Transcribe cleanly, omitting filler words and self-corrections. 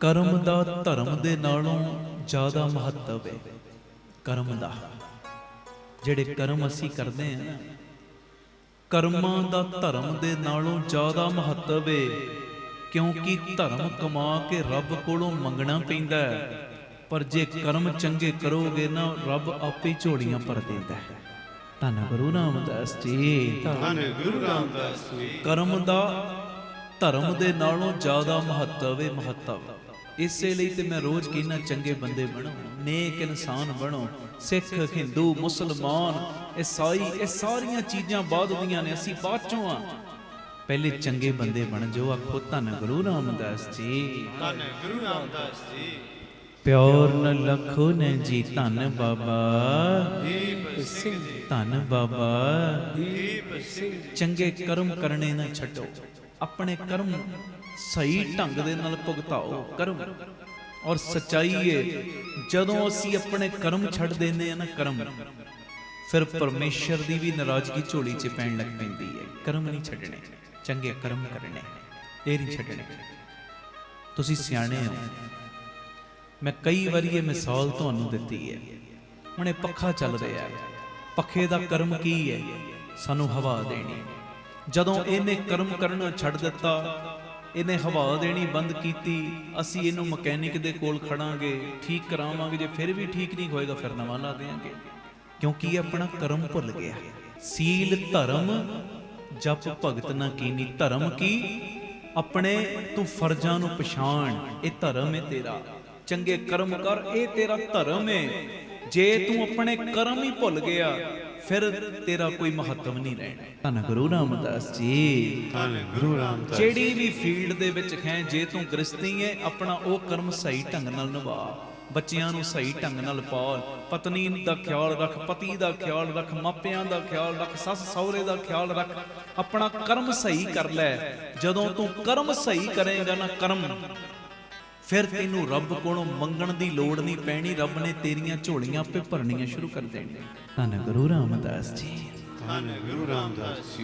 ਕਰਮ ਦਾ ਧਰਮ ਦੇ ਨਾਲੋਂ ਜ਼ਿਆਦਾ ਮਹੱਤਵ ਹੈ। ਕਰਮ ਦਾ, ਜਿਹੜੇ ਕਰਮ ਅਸੀਂ ਕਰਦੇ ਹਾਂ ਨਾ, ਕਰਮਾਂ ਦਾ ਧਰਮ ਦੇ ਨਾਲੋਂ ਜ਼ਿਆਦਾ ਮਹੱਤਵ ਹੈ। ਕਿਉਂਕਿ ਧਰਮ ਕਮਾ ਕੇ ਰੱਬ ਕੋਲੋਂ ਮੰਗਣਾ ਪੈਂਦਾ ਹੈ, ਪਰ ਜੇ ਕਰਮ ਚੰਗੇ ਕਰੋਗੇ ਨਾ, ਰੱਬ ਆਪੇ ਝੋਲੀਆਂ ਭਰ ਦਿੰਦਾ ਹੈ। ਧੰਨ ਗੁਰੂ ਰਾਮਦਾਸ ਜੀ, ਧੰਨ ਗੁਰੂ ਰਾਮਦਾਸ ਜੀ। ਕਰਮ ਦਾ ਧਰਮ ਦੇ ਨਾਲੋਂ ਜ਼ਿਆਦਾ ਮਹੱਤਵ ਹੈ, ਮਹੱਤਵ। ਇਸੇ ਲਈ ਤੇ ਮੈਂ ਰੋਜ਼ ਕਹਿੰਦਾ, ਚੰਗੇ ਬੰਦੇ ਬਣੋ, ਨੇਕ ਇਨਸਾਨ ਬਣੋ। ਸਿੱਖ, ਹਿੰਦੂ, ਮੁਸਲਮਾਨ, ਈਸਾਈ, ਇਹ ਸਾਰੀਆਂ ਚੀਜ਼ਾਂ ਬਾਅਦ ਦੀਆਂ ਨੇ, ਅਸੀਂ ਬਾਅਦ ਚੋਂ ਆ। ਪਹਿਲੇ ਚੰਗੇ ਬੰਦੇ ਬਣ ਜੋ। ਆਖੋ ਧੰਨ ਗੁਰੂ ਰਾਮਦਾਸ ਜੀ, ਧੰਨ ਗੁਰੂ ਰਾਮਦਾਸ ਜੀ। ਪਿਓਰ ਨ ਲਖੋ ਨੇ ਜੀ, ਧੰਨ ਬਾਬਾ ਦੀਪ ਸਿੰਘ, ਧੰਨ ਬਾਬਾ ਦੀਪ ਸਿੰਘ। ਚੰਗੇ ਕਰਮ ਕਰਨੇ ਨਾ ਛੱਡੋ, ਆਪਣੇ ਕਰਮ ਸਹੀ ਢੰਗ ਦੇ ਨਾਲ ਭੁਗਤਾਓ। ਕਰਮ ਔਰ ਸੱਚਾਈ ਹੈ। ਜਦੋਂ ਅਸੀਂ ਆਪਣੇ ਕਰਮ ਛੱਡ ਦਿੰਦੇ ਆ ਨਾ, ਕਰਮ, ਫਿਰ ਪਰਮੇਸ਼ਰ ਦੀ ਵੀ ਨਾਰਾਜ਼ਗੀ ਝੋਲੀ 'ਚ ਪੈਣ ਲੱਗ ਪੈਂਦੀ ਹੈ। ਕਰਮ ਨਹੀਂ ਛੱਡਣੇ, ਚੰਗੇ ਕਰਮ ਕਰਨੇ, ਇਹ ਨਹੀਂ ਛੱਡਣੇ। ਤੁਸੀਂ ਸਿਆਣੇ ਹੋ, ਮੈਂ ਕਈ ਵਾਰੀ ਇਹ ਮਿਸਾਲ ਤੁਹਾਨੂੰ ਦਿੱਤੀ ਹੈ। ਹੁਣ ਇਹ ਪੱਖਾ ਚੱਲ ਰਿਹਾ, ਪੱਖੇ ਦਾ ਕਰਮ ਕੀ ਹੈ? ਸਾਨੂੰ ਹਵਾ ਦੇਣੀ। ਜਦੋਂ ਇਹਨੇ ਕਰਮ ਕਰਨਾ ਛੱਡ ਦਿੱਤਾ, ਇਹਨੇ ਹਵਾ ਦੇਣੀ ਬੰਦ ਕੀਤੀ, ਅਸੀਂ ਇਹਨੂੰ ਮਕੈਨਿਕ ਦੇ ਕੋਲ ਖੜਾਂਗੇ, ਠੀਕ ਕਰਾਵਾਂਗੇ। ਜੇ ਫਿਰ ਵੀ ਠੀਕ ਨਹੀਂ ਹੋਏਗਾ, ਫਿਰ ਨਵਾਂ ਲਾ ਦੇਵਾਂਗੇ, ਕਿਉਂਕਿ ਇਹ ਆਪਣਾ ਕਰਮ ਭੁੱਲ ਗਿਆ। ਸੀਲ ਧਰਮ ਜਪ ਭਗਤ ਨਾ ਕੀਨੀ। ਧਰਮ ਕੀ? ਆਪਣੇ ਤੂੰ ਫਰਜ਼ਾਂ ਨੂੰ ਪਛਾਣ, ਇਹ ਧਰਮ ਹੈ ਤੇਰਾ। ਚੰਗੇ ਕਰਮ ਕਰ, ਇਹ ਤੇਰਾ ਧਰਮ ਹੈ। ਜੇ ਤੂੰ ਆਪਣੇ ਕਰਮ ਹੀ ਭੁੱਲ ਗਿਆ, ਫਿਰ ਤੇਰਾ ਕੋਈ ਮਹੱਤਵ ਨਹੀਂ ਰਹਿਣਾ। ਧੰਨ ਗੁਰੂ ਰਾਮਦਾਸ ਜੀ, ਧੰਨ ਗੁਰੂ ਰਾਮਦਾਸ। ਜਿਹੜੀ ਵੀ ਫੀਲਡ ਦੇ ਵਿੱਚ ਹੈ, ਜੇ ਤੂੰ ਗ੍ਰਸਤੀ ਹੈ, ਆਪਣਾ ਉਹ ਕਰਮ ਸਹੀ ਢੰਗ ਨਾਲ ਨਿਭਾ। ਬੱਚਿਆਂ ਨੂੰ ਸਹੀ ਢੰਗ ਨਾਲ ਪਾਲ, ਪਤਨੀ ਦਾ ਖਿਆਲ ਰੱਖ, ਪਤੀ ਦਾ ਖਿਆਲ ਰੱਖ, ਮਾਪਿਆਂ ਦਾ ਖਿਆਲ ਰੱਖ, ਸੱਸ ਸਹੁਰੇ ਦਾ ਖਿਆਲ ਰੱਖ। ਆਪਣਾ ਕਰਮ ਸਹੀ ਕਰ ਲੈ। ਜਦੋਂ ਤੂੰ ਕਰਮ ਸਹੀ ਕਰੇਗਾ ਨਾ, ਕਰਮ, ਫਿਰ ਤੈਨੂੰ ਰੱਬ ਕੋਲੋਂ ਮੰਗਣ ਦੀ ਲੋੜ ਨਹੀਂ ਪੈਣੀ। ਰੱਬ ਨੇ ਤੇਰੀਆਂ ਝੋਲੀਆਂ ਆਪੇ ਭਰਨੀਆਂ ਸ਼ੁਰੂ ਕਰ ਦੇਣੀਆਂ। ਧੰਨ ਗੁਰੂ ਰਾਮਦਾਸ ਜੀ, ਧੰਨ ਗੁਰੂ ਰਾਮਦਾਸ ਜੀ।